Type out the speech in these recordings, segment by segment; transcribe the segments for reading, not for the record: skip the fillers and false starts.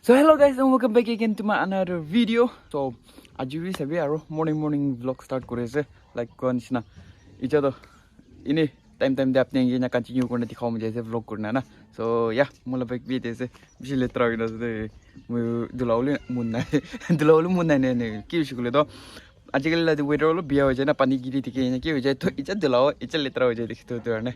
So hello guys and welcome back again to my another video. So आज भी सभी आरो morning vlog start करे से like कौन सी ना इच्छा तो इन्हें time दे अपने ये ना continue करने दिखाओ मुझे ऐसे vlog करना ना. So yeah मुला बैक भी ऐसे बिल्कुल लेटरा ही ना से मुझे दुलावली मुन्ना ने क्यों शुक्ले तो आजकल लाते weather वाला बिया हो जाए ना पानी गिरी थी कि क्या हो जाए तो इच्छा दुलाव इच्छा लेटरा हो जाए दिखते तो यार ने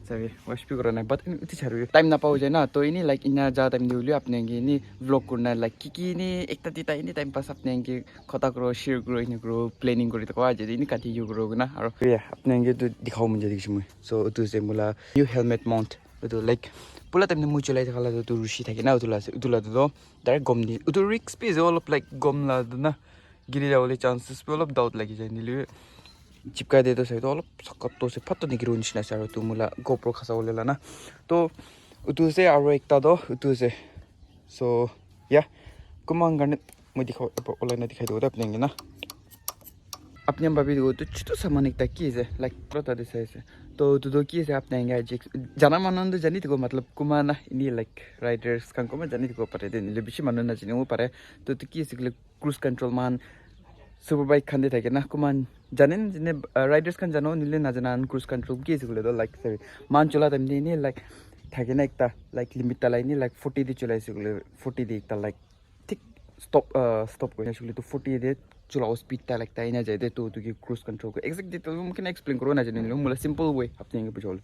सभी वाश भी करना है but इतनी चारों टाइम ना पाओ जाए ना तो इन्हीं like इन्ना ज़्यादा टाइम दियो अपने ये इन्हीं vlog करना है like कि इन्हीं एक ताती इन्हीं टाइम पास अपने ये खाता करो share करो इन्हीं करो planning करो तो आज इन्हीं काटी यू करो ना और ये अपने ये तो दिखाओ मुझे दिख शुरू so तो से मुला new helmet mount तो like पुला टाइम ने मुझे लाइट खाला तो रुशी था कि ना उतुला तो डायरेक्ट गम नहीं उतु risk भी जो like गम ला तो ना गिरी जाओ ले chances पे मतलब doubt लगी जाए नीले चिपका दे तो सही तो मतलब सकत तो से फट तो नहीं गिरो निशना चारो तो मुला GoPro खसा वाले ला ना तो उतु से आरो एक ता दो उतु से so या कुमांग करने मुझे दिखाओ ऑनलाइन दिखाई दो तो अपने ना अपने बाबी दो तो चुतो सामान एक तक की है like पता दे सही से तो की है अपने ये जाना मानन तो जानी तो मतलब कुमाना इन्हीं like riders kan कुमार जानी तो पता दे नीले बिशी मानन ना जानी वो पता तो की है cruise control man super bike खाने थे क्या ना कुमान जाने जिन्हें riders kan जानो नीले ना जाना cruise control की है तो like सही मान चला तब नहीं like था क्या ना एक ता like limit ता लाइनी like 40 दी चला है 40 दी एक ता like ठीक stop को ना तो 40 दे चलाओ speed ता लगता है ना जाए तो की cruise control को exact detail मुझे explain करो ना जाने लो मुला simple way अपने ये बुझाओ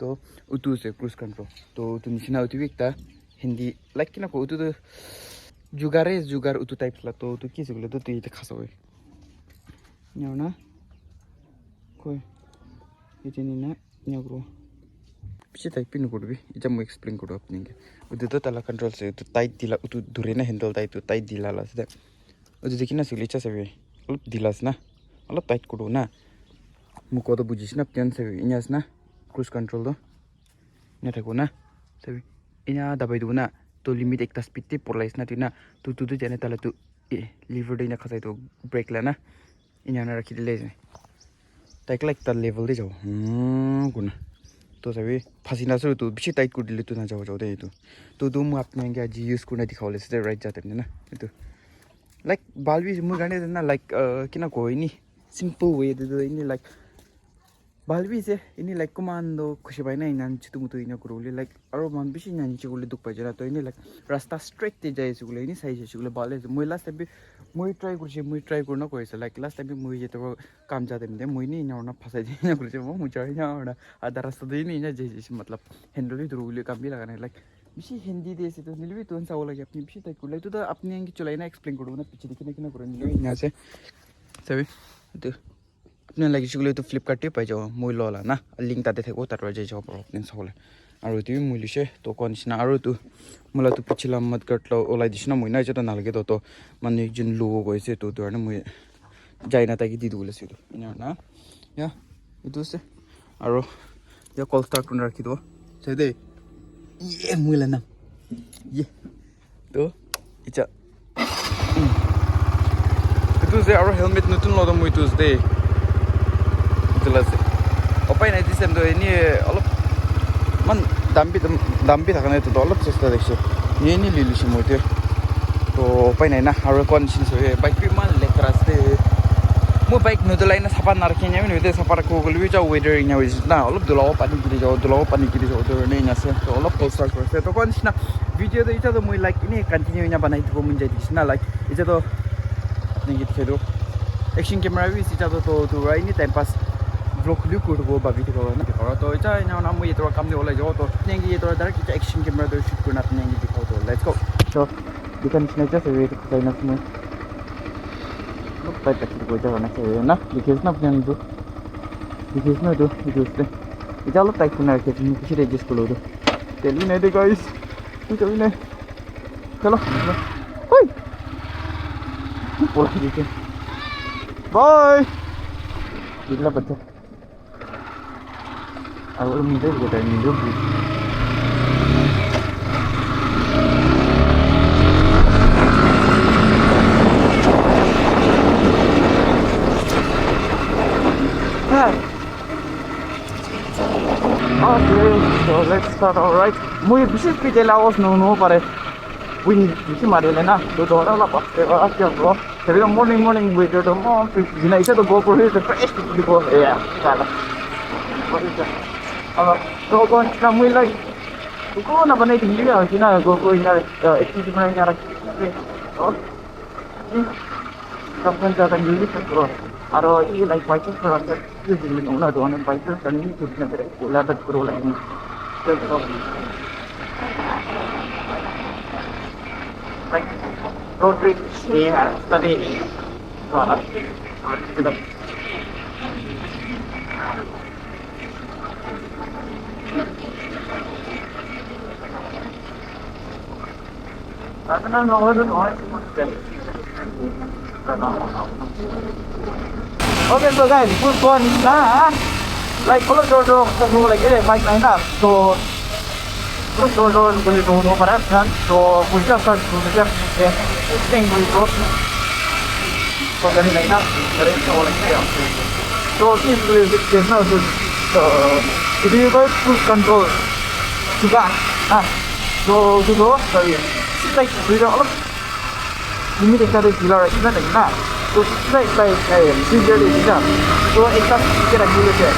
तो उतु से cruise control तो उतु निशना उतु एक ता हिंदी like कि ना को उतु तो जुगार उतु टाइप ला तो की सिगले तो ये खासा हुए न्याओ ना कोई ये चीनी ना न्याओ करो पीछे टाइप भी नहीं भी इधर मुझे एक्सप्लेन करो अपने के उधर तो ताला कंट्रोल से तो टाइट दिला उधर दूरे ना हैंडल टाइट तो टाइट दिला ला से उधर देखिए ना सिगले चा से भी अलग दिला से ना अलग टाइट करो ना मुको तो बुझिस ना प्यान से भी इन्हें ना क्रूज कंट्रोल तो नहीं था को ना से भी इन्हें दबाई दो ना तो लिमिट एक स्पीड ते पोलाइस ना तीना तो जाने ताला तो लीवर दे ना खसाई तो ब्रेक लेना इन्हें ना रखी ले जाए ताकि लाइक ताल लेवल दे जाओ कुना तो सभी फांसी से तो बिची टाइट कर दिले तो ना जाओ दे तो मुझे अपने क्या जी यूज़ करना दिखाओ ले से राइट जाते हैं ना तो लाइक बाल भी मुझे गाने देना लाइक कि ना कोई नहीं सिंपल वे दे दो इन्हें लाइक बाल भी से इन्हें लाइक कमांडो खुशी भाई ना इन्हें चितु मुतु इन्हें करोले लाइक और मान भी इन्हें नीचे कोले दुख पाए तो इन्हें लाइक रास्ता स्ट्रेट ते जाए सुगले इन्हें सही है सुगले बाले से मुझे लास्ट टाइम भी मुझे ट्राई करना कोई से लाइक लास्ट टाइम भी मुझे ये तो काम जाते हैं मुझे नहीं इन्हें और ना फंसा जाए इन्हें कुछ वो मुझे इन्हें और ना आधा रास्ता दे नहीं इन्हें जैसे मतलब हैंडल भी धुरुले काम भी लगाना लाइक बिशी हिंदी दे से तो नीले भी तो इंसान वाला कि अपनी बिशी टाइप कर तो अपने यहाँ की चलाई ना एक्सप्लेन करो ना पीछे दिखने की ना करो नीले यहाँ से सभी तो अपने लगी चुके तो फ्लिपकार्ट पे जाओ मुझे लो ला ना लिंक ताते थे वो तार जाए जाओ पर अपने साले और तो मुझे से तो कौन सी ना और तो मुला तो पिछला मत कर लो ओला दिस ना मुझे ना जो ना लगे तो मन एक जन लोगों को ऐसे तो है ना मुझे जाए ना ताकि दीदी बोले से तो ना या इधर से और या कॉल स्टार्ट करना रखी दो सही दे ये मुझे लेना ये तो इच्छा इधर से और हेलमेट नतुन लो तो मुझे तो दे ओपाई नहीं दिसम तो ini अलग मन दाम्बी था करने तो अलग चेष्टा देखिए ये नहीं लीलू से मुझे तो ओपाई नहीं ना हर कौन सी से बाइक भी मान ले कर आते मु बाइक नोदलाई ना सफा ना रखें नहीं नोदे सफा रखो गल भी जाओ वेदर इन्हें वैसे ना अलग दुलाओ पानी गिरी जाओ तो नहीं ना से तो अलग कॉल स्टार्ट करते तो कौन सी ना वीडियो तो इतना तो मुझे लाइक इन्हें कंटिन्यू इन्हें बनाई तो मुझे दिस ना लाइक इसे तो अपने कितने दो एक्शन कैमरा भी इसी चाहते तो राइट नहीं time pass vlog lu ko go babi ko na ko to cha ina na mu ye to kam de ola jo to neng ye to direct action camera to shoot करना अपने ये दिखाओ तो let's go तो दिखन इसने जैसे वे तो सही ना इसमें लोग टाइप करके को जाना चाहिए ना दिखेस ना अपने तो दिखेस ना तो दिखेस से इधर लोग टाइप करना है कि किसी रजिस्टर को लो तो चलिए नहीं दे गाइस चलिए नहीं चलो ओए बोला देखिए बाय इधर बच्चा Aku minta juga tadi hidup. Okay, so let's start. All right. Muy difícil que te la voz no pare. wind bisi mari le na to do la pa te ba kya bro te bi morning weather to mo jina ise to go for it fresh to go yeah kala to go na mui lai ko na banai thi ya jina go ina activity banai nya rak oh kapan jata nyuli bro aro I like white for under this is una do on white and ni to na tere la tak pro la ni like road trip yeah study I don't know okay, so guys, full fun na like kalau do like ini mic line up so terus do para kan so punya kan punya thing do so dari line up dari so like ya so this is now so if you guys full control juga so sorry like video all ini dekat ada gila lagi na तो scissor इसका तो एक साथ के रख दिए थे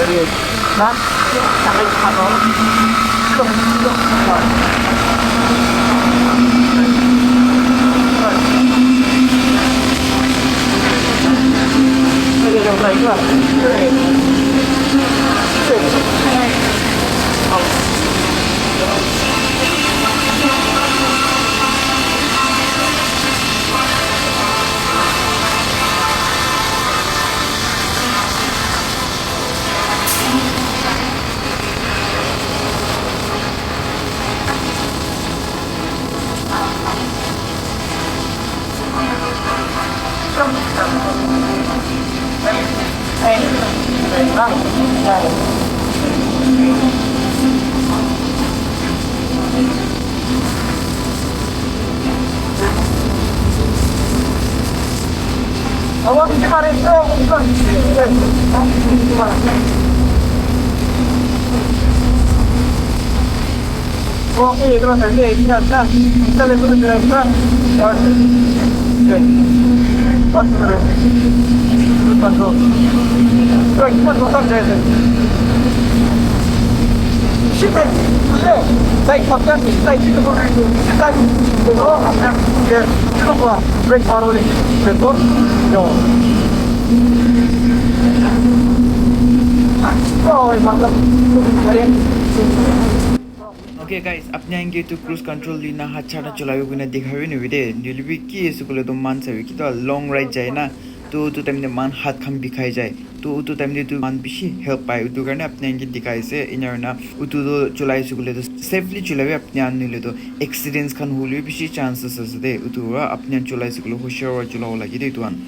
अरे ना चाहे खाना Oke, terus nanti kita lihat driver. Okay guys, अपने आएंगे तो क्रूज कंट्रोल लेना हाथ छाड़ा चलावे गुना दिखावे नहीं विदे डिलीवरी की ऐसे कोले तो मान से कि तो लॉन्ग राइड जाए ना तो टाइम में मान हाथ खम बिखाई जाए तो टाइम में तो मान बिशी हेल्प पाए तो करने अपने आएंगे दिखाए से इन्हें ना तो चलाए से कोले तो सेफली चलावे अपने आने ले तो एक्सीडेंट्स खान होले बिशी चांसेस है दे तो अपने चलाए से कोले होशियार चलाओ लगी दे तो आन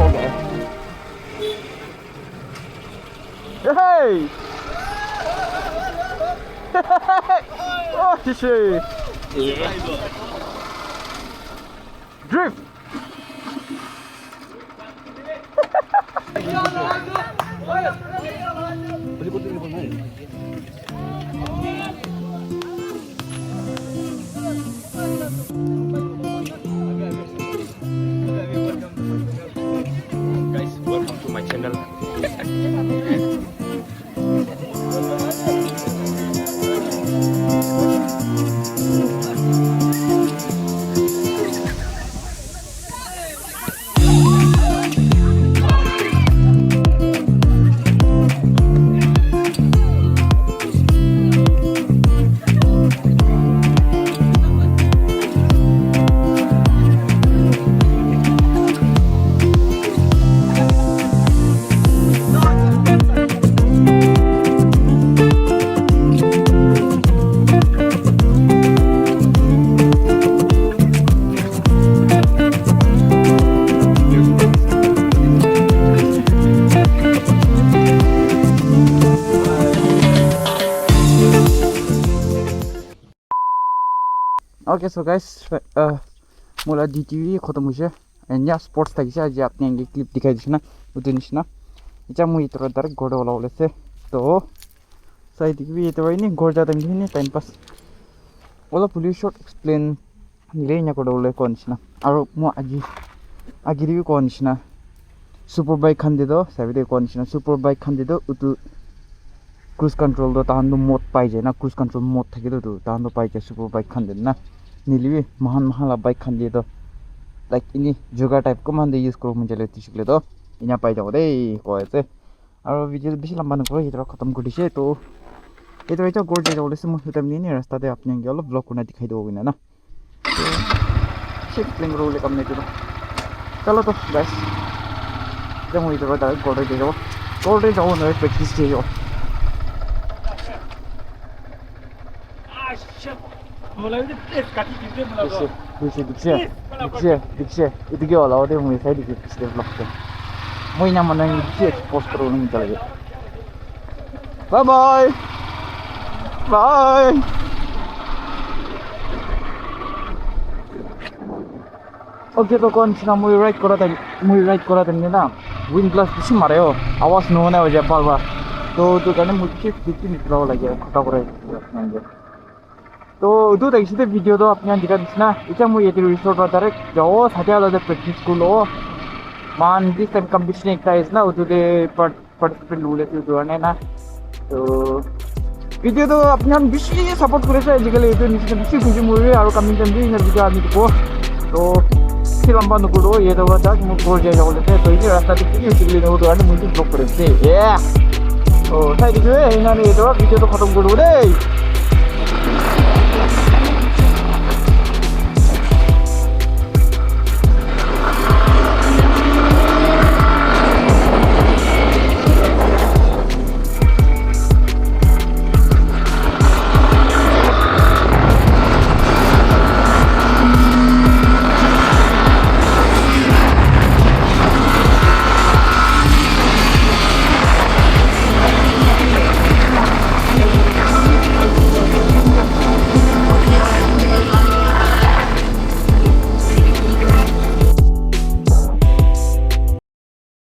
Okay. Hey! Oh, shit! Drift! Guys, welcome to my channel. Okay, so guys, मोला DTV खत्म हुई एंड या स्पोर्ट्स था आज आपने ये क्लिप दिखाई दी ना उधर निशना इचा मुझे तो डायरेक्ट गोड़ वाला वाले से तो सही दिख भी ये तो वही नहीं गोड़ जाता नहीं टाइम पास वाला पुलिस शॉट एक्सप्लेन ले ना गोड़ वाले कौन निशना और मु आगे रिव्यू कौन निशना सुपर बाइक खंडे दो सभी दे कौन निशना सुपर बाइक खंडे दो उतु क्रूज कंट्रोल दो ताहन मोड पाई जाए ना क्रूज कंट्रोल मोड था कि तो ताहन पाई जाए सुपर बाइक खंडे ना नीली महान महाला बाइक खंडे दो लाइक इन्हीं जुगाड़ टाइप को मान दे यूज़ करो मुझे लेती शिकले तो इन्हें पाई जाओ दे कोई से और वीडियो बेसी लंबा न करो इधर खत्म कर दीजिए तो इधर इधर गोल्ड जाओ ले से मुझे तब नहीं रास्ता दे आपने क्या लो ब्लॉग को ना दिखाई दोगे ना तो शेक प्लेंग रोल कम नहीं करो चलो तो बस जब मुझे इधर बता गोल्ड जाओ ना प्रैक्टिस कीजिए Dikse itu gila lah dia mulai saya dikit vlog tu. Mau yang mana yang dikit post terus ni lagi. Bye bye. Bye. Okay तो कौन सी ना मुझे राइड करा था नहीं ना विंड ग्लास किसी मारे हो आवाज़ न होने वजह बार बार तो कहने मुझे दिखती निकला हो लगे खटा करे तो उधर तक से वीडियो तो अपने दिखा दिसना इतना मुझे ये रिसोर्ट वाला डायरेक्ट जाओ साथ वाला प्रैक्टिस को लो मान दिस टाइम कंपटीशन एक टाइस ना उधर के पार्टिसिपेट लूले थे उधर ने ना तो वीडियो तो अपने हम बिस्ली सपोर्ट करे से जिकले इधर नीचे बिस्ली कुछ मूवी और कमिंग टाइम भी इधर वीडियो आदमी को तो फिर लंबा न करो ये तो बता कि मुझे गोल जाए बोले थे तो ये रास्ता दिखती है इसलिए वो तो आने मुझे ब्लॉक करे थे ये तो साइड जो है इन्होंने ये तो वीडियो तो खत्म करो दे